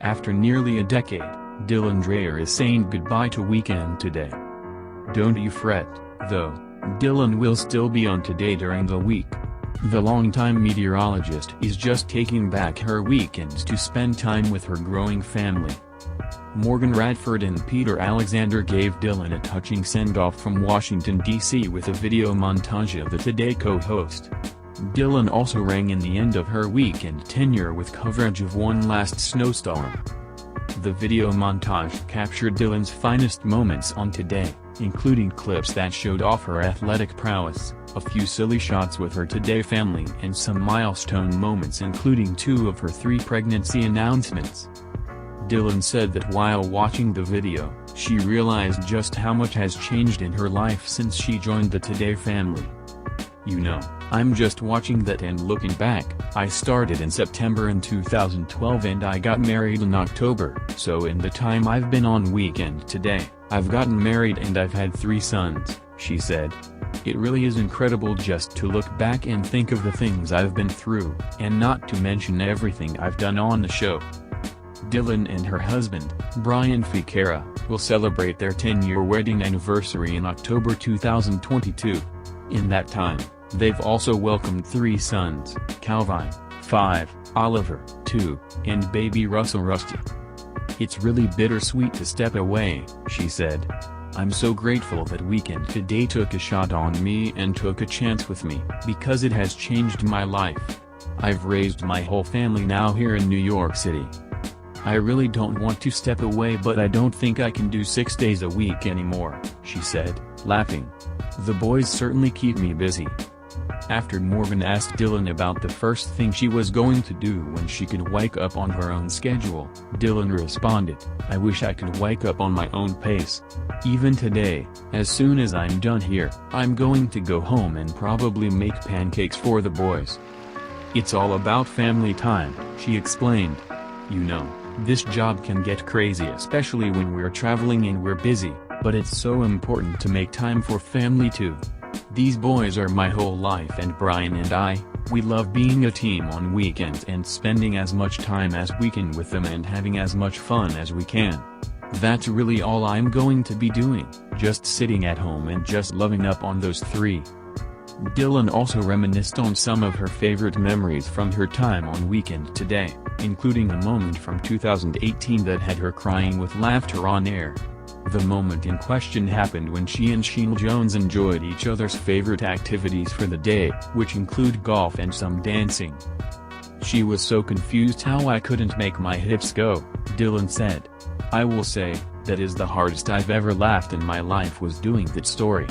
After nearly a decade, Dylan Dreyer is saying goodbye to Weekend Today. Don't you fret, though, Dylan will still be on Today during the week. The longtime meteorologist is just taking back her weekends to spend time with her growing family. Morgan Radford and Peter Alexander gave Dylan a touching send-off from Washington, D.C. with a video montage of the Today co-host. Dylan also rang in the end of her weekend tenure with coverage of one last snowstorm. The video montage captured Dylan's finest moments on Today, including clips that showed off her athletic prowess, a few silly shots with her Today family and some milestone moments including 2 of her 3 pregnancy announcements. Dylan said that while watching the video, she realized just how much has changed in her life since she joined the Today family. "You know, I'm just watching that and looking back. I started in September in 2012 and I got married in October, so in the time I've been on Weekend Today, I've gotten married and I've had 3 sons," she said. "It really is incredible just to look back and think of the things I've been through, and not to mention everything I've done on the show." Dylan and her husband, Brian Ficara, will celebrate their 10-year wedding anniversary in October 2022. In that time, they've also welcomed 3 sons, Calvin, 5, Oliver, 2, and baby Russell Rusty. "It's really bittersweet to step away," she said. "I'm so grateful that Weekend Today took a shot on me and took a chance with me, because it has changed my life. I've raised my whole family now here in New York City. I really don't want to step away, but I don't think I can do 6 days a week anymore," she said, laughing. "The boys certainly keep me busy." After Morgan asked Dylan about the first thing she was going to do when she could wake up on her own schedule, Dylan responded, "I wish I could wake up on my own pace. Even today, as soon as I'm done here, I'm going to go home and probably make pancakes for the boys. It's all about family time," she explained. "You know, this job can get crazy, especially when we're traveling and we're busy, but it's so important to make time for family too. These boys are my whole life, and Brian and I, we love being a team on weekends and spending as much time as we can with them and having as much fun as we can. That's really all I'm going to be doing, just sitting at home and just loving up on those 3. Dylan also reminisced on some of her favorite memories from her time on Weekend Today, including a moment from 2018 that had her crying with laughter on air. The moment in question happened when she and Sheenal Jones enjoyed each other's favorite activities for the day, which include golf and some dancing. "She was so confused how I couldn't make my hips go," Dylan said. "I will say, that is the hardest I've ever laughed in my life was doing that story."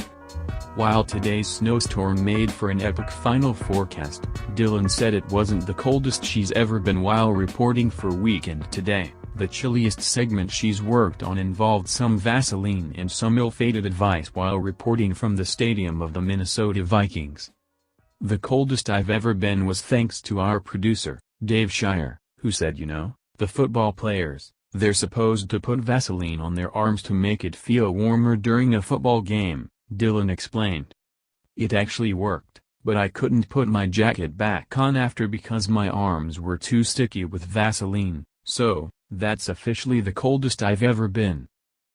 While today's snowstorm made for an epic final forecast, Dylan said it wasn't the coldest she's ever been while reporting for Weekend Today. The chilliest segment she's worked on involved some Vaseline and some ill-fated advice while reporting from the stadium of the Minnesota Vikings. "The coldest I've ever been was thanks to our producer, Dave Shire, who said, you know, the football players, they're supposed to put Vaseline on their arms to make it feel warmer during a football game," Dylan explained. "It actually worked, but I couldn't put my jacket back on after because my arms were too sticky with Vaseline, so, that's officially the coldest I've ever been."